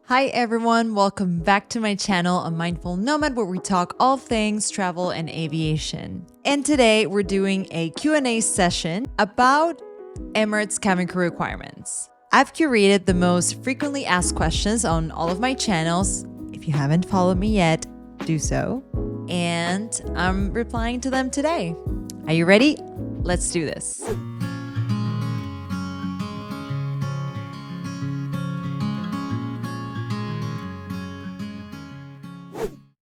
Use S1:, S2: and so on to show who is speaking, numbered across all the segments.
S1: Hi everyone, welcome back to my channel, A Mindful Nomad, where we talk all things travel and aviation. And today we're doing a Q&A session about Emirates Cabin Crew Requirements. I've curated the most frequently asked questions on all of my channels. If you haven't followed me yet, do so. And I'm replying to them today. Are you ready? Let's do this.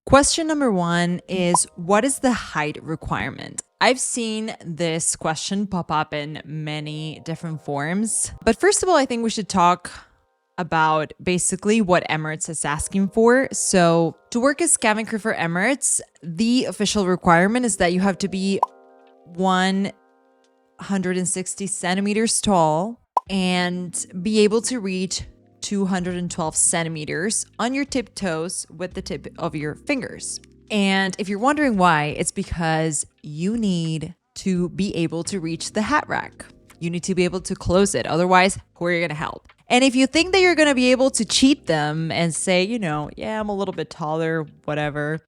S1: Question number one is, what is the height requirement? I've seen this question pop up in many different forms. But first of all, I think we should talk about basically what Emirates is asking for. So to work as cabin crew for Emirates, the official requirement is that you have to be 160 centimeters tall and be able to reach 212 centimeters on your tiptoes with the tip of your fingers. And if you're wondering why, it's because you need to be able to reach the hat rack. You need to be able to close it. Otherwise, who are you going to help? And if you think that you're going to be able to cheat them and say, yeah, I'm a little bit taller, whatever,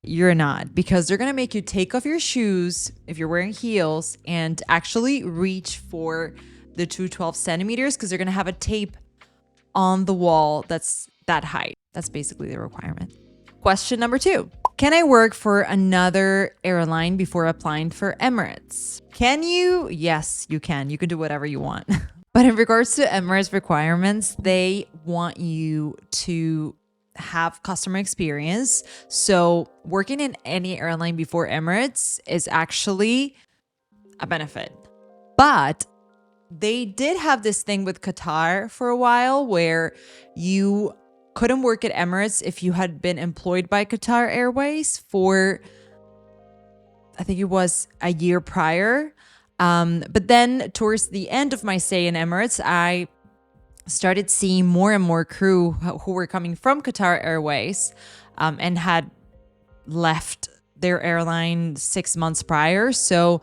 S1: you're not, because they're going to make you take off your shoes if you're wearing heels and actually reach for the 212 centimeters because they're going to have a tape on the wall that's that height. That's basically the requirement. Question number two. Can I work for another airline before applying for Emirates? Can you? Yes, you can. You can do whatever you want. But in regards to Emirates requirements, they want you to have customer experience. So working in any airline before Emirates is actually a benefit. But they did have this thing with Qatar for a while where you couldn't work at Emirates if you had been employed by Qatar Airways for, I think it was a year prior. But then towards the end of my stay in Emirates, I started seeing more and more crew who were coming from Qatar Airways and had left their airline 6 months prior. So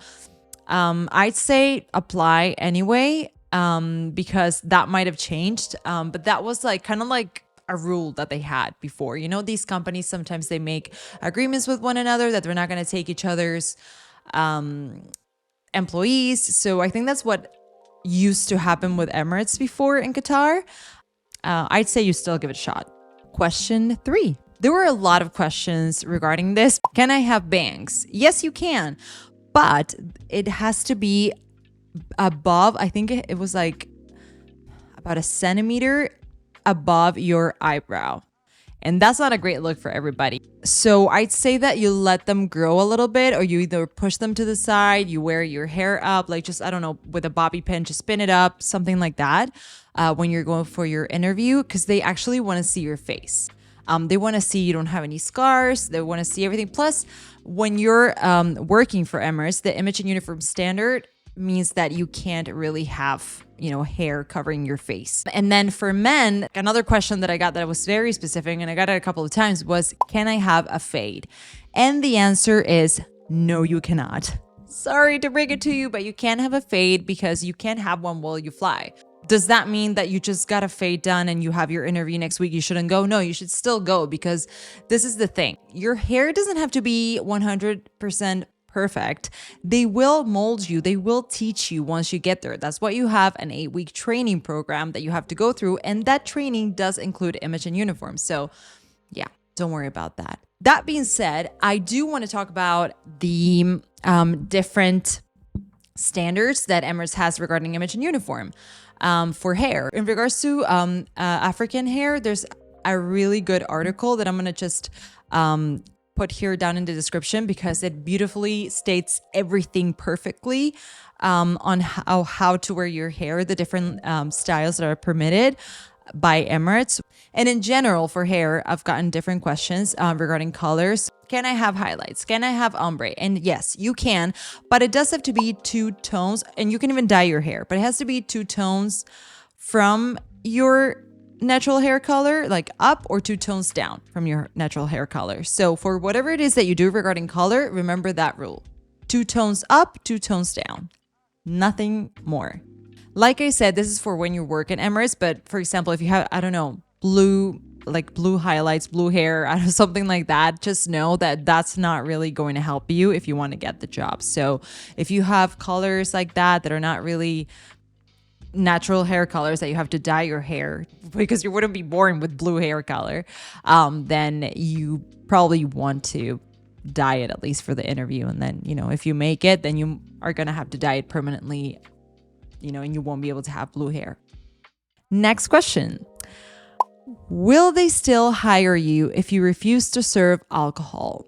S1: I'd say apply anyway, because that might have changed. But that was kind of like a rule that they had before. These companies, sometimes they make agreements with one another that they're not going to take each other's employees. So I think that's what used to happen with Emirates before in Qatar. I'd say you still give it a shot. Question three. There were a lot of questions regarding this. Can I have bangs? Yes, you can. But it has to be above, I think it was like about a centimeter above your eyebrow. And that's not a great look for everybody. So I'd say that you let them grow a little bit, or you either push them to the side, you wear your hair up, like just, I don't know, with a bobby pin, just spin it up, something like that when you're going for your interview, because they actually want to see your face. They want to see you don't have any scars. They want to see everything. Plus, when you're working for Emirates, the image and uniform standard means that you can't really have, hair covering your face. And then for men, another question that I got that was very specific, and I got it a couple of times, was, can I have a fade? And the answer is no, you cannot. Sorry to break it to you, but you can't have a fade because you can't have one while you fly. Does that mean that you just got a fade done and you have your interview next week, you shouldn't go? No, you should still go, because this is the thing. Your hair doesn't have to be 100% perfect. They will mold you. They will teach you once you get there. That's why you have an 8-week training program that you have to go through. And that training does include image and uniform. So yeah, don't worry about that. That being said, I do want to talk about the different standards that Emirates has regarding image and uniform. For hair. In regards to African hair, there's a really good article that I'm going to just put here down in the description, because it beautifully states everything perfectly on how to wear your hair, the different styles that are permitted by Emirates. And in general, for hair, I've gotten different questions regarding colors. Can I have highlights? Can I have ombre? And yes, you can, but it does have to be 2 tones, and you can even dye your hair, but it has to be 2 tones from your natural hair color, like up, or 2 tones down from your natural hair color. So for whatever it is that you do regarding color, remember that rule. 2 tones up, 2 tones down. Nothing more. Like I said, this is for when you work in Emirates, but for example, if you have, I don't know, blue like blue highlights, blue hair, I don't know, something like that, just know that that's not really going to help you if you want to get the job. So if you have colors like that are not really natural hair colors, that you have to dye your hair because you wouldn't be born with blue hair color, then you probably want to dye it at least for the interview. And then, if you make it, then you are going to have to dye it permanently, and you won't be able to have blue hair. Next question. Will they still hire you if you refuse to serve alcohol?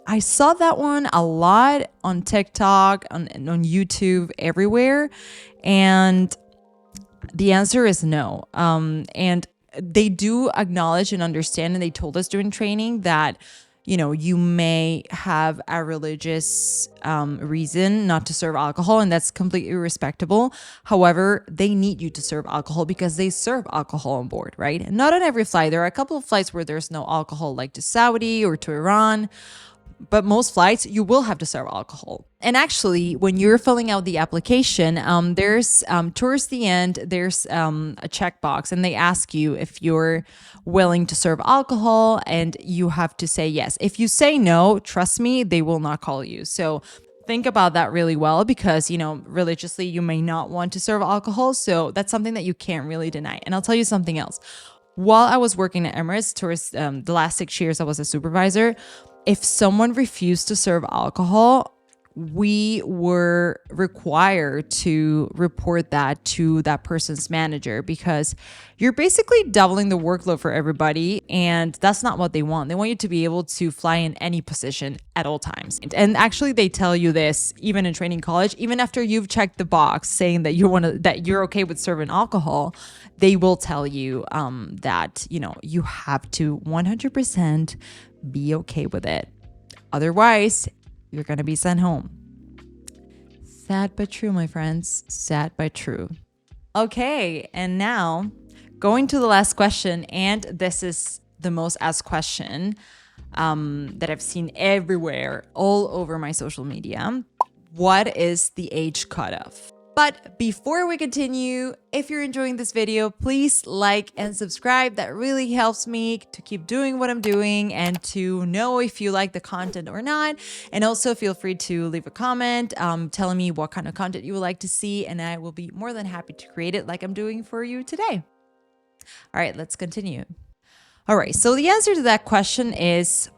S1: I saw that one a lot on TikTok, on YouTube, everywhere. And the answer is no. And they do acknowledge and understand, and they told us during training that, you may have a religious reason not to serve alcohol, and that's completely respectable. However, they need you to serve alcohol because they serve alcohol on board, right? And not on every flight. There are a couple of flights where there's no alcohol, like to Saudi or to Iran. But most flights, you will have to serve alcohol. And actually, when you're filling out the application, there's towards the end, there's a checkbox, and they ask you if you're willing to serve alcohol, and you have to say yes. If you say no, trust me, they will not call you. So think about that really well, because, religiously, you may not want to serve alcohol. So that's something that you can't really deny. And I'll tell you something else. While I was working at Emirates, towards the last 6 years I was a supervisor, if someone refused to serve alcohol, we were required to report that to that person's manager, because you're basically doubling the workload for everybody, and that's not what they want. They want you to be able to fly in any position at all times. And actually, they tell you this even in training college, even after you've checked the box saying that that you're okay with serving alcohol, they will tell you that you have to 100% be okay with it. Otherwise, you're going to be sent home. Sad but true, my friends. Sad but true. Okay, and now going to the last question, and this is the most asked question that I've seen everywhere, all over my social media. What is the age cutoff? But before we continue, if you're enjoying this video, please like and subscribe. That really helps me to keep doing what I'm doing and to know if you like the content or not. And also feel free to leave a comment telling me what kind of content you would like to see, and I will be more than happy to create it like I'm doing for you today. All right, let's continue. All right, so the answer to that question is,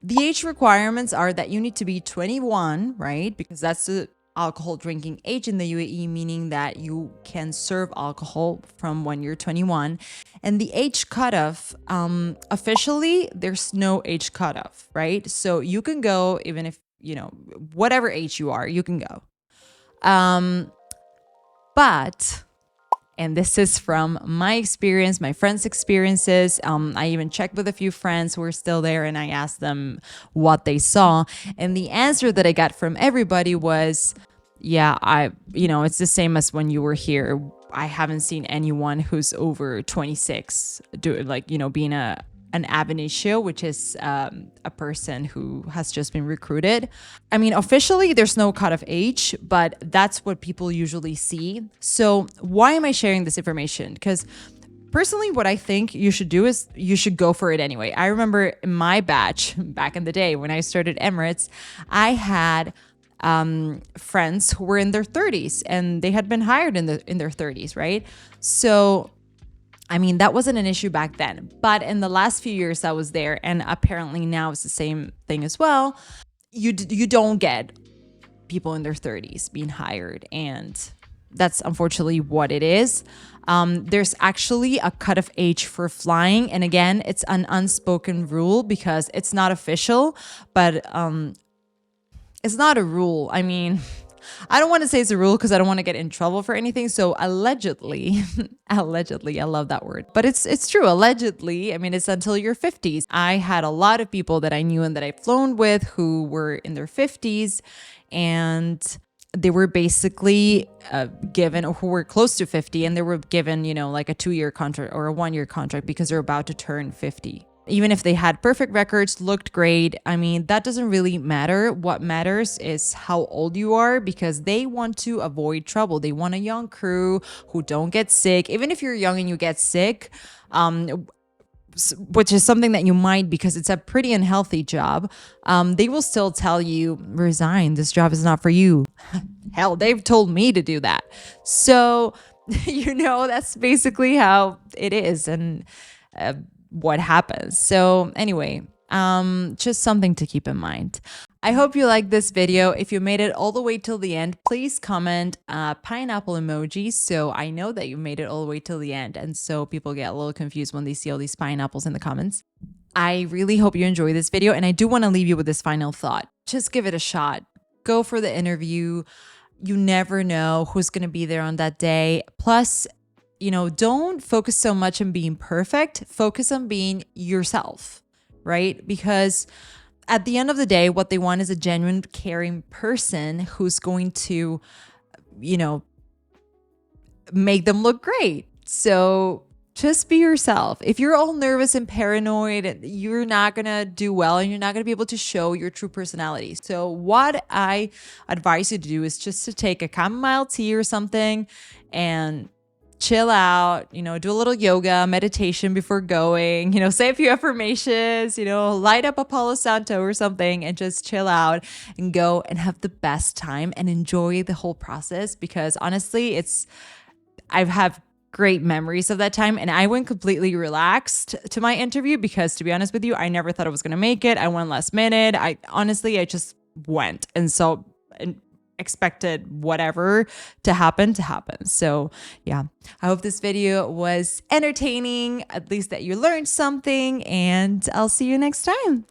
S1: the age requirements are that you need to be 21, right? Because that's the alcohol drinking age in the UAE, meaning that you can serve alcohol from when you're 21. And the age cutoff, officially, there's no age cutoff, right? So you can go even if, whatever age you are, you can go. But... and this is from my experience, my friends' experiences. I even checked with a few friends who were still there, and I asked them what they saw. And the answer that I got from everybody was, yeah, it's the same as when you were here. I haven't seen anyone who's over 26 being an ab initio, which is a person who has just been recruited. I mean, officially, there's no cutoff age, but that's what people usually see. So why am I sharing this information? Because personally, what I think you should do is you should go for it anyway. I remember in my batch back in the day when I started Emirates, I had friends who were in their 30s, and they had been hired in their 30s, right? So I mean, that wasn't an issue back then, but in the last few years I was there, and apparently now it's the same thing as well. You don't get people in their 30s being hired, and that's unfortunately what it is. There's actually a cutoff age for flying, and again, it's an unspoken rule because it's not official, but it's not a rule. I mean, I don't want to say it's a rule because I don't want to get in trouble for anything. So allegedly, I love that word, but it's true. Allegedly, I mean, it's until your 50s. I had a lot of people that I knew and that I've flown with who were in their 50s, and they were basically given, or who were close to 50, and they were given, like a 2-year contract or a 1-year contract because they're about to turn 50. Even if they had perfect records, looked great, I mean, that doesn't really matter. What matters is how old you are, because they want to avoid trouble. They want a young crew who don't get sick. Even if you're young and you get sick, which is something that you might, because it's a pretty unhealthy job, they will still tell you, resign, this job is not for you. Hell, they've told me to do that. So, that's basically how it is. And what happens. So anyway, just something to keep in mind. I hope you liked this video. If you made it all the way till the end, please comment pineapple emoji so I know that you made it all the way till the end. And so people get a little confused when they see all these pineapples in the comments. I really hope you enjoy this video, and I do want to leave you with this final thought. Just give it a shot. Go for the interview. You never know who's going to be there on that day. Plus, don't focus so much on being perfect. Focus on being yourself, right? Because at the end of the day, what they want is a genuine, caring person who's going to, make them look great. So just be yourself. If you're all nervous and paranoid, you're not going to do well, and you're not going to be able to show your true personality. So what I advise you to do is just to take a chamomile tea or something and chill out, do a little yoga, meditation before going, say a few affirmations, light up a Palo Santo or something, and just chill out and go and have the best time and enjoy the whole process. Because honestly, I've had great memories of that time, and I went completely relaxed to my interview because, to be honest with you, I never thought I was going to make it. I went last minute. I just went. And so, expected whatever to happen. So yeah, I hope this video was entertaining, at least that you learned something, and I'll see you next time.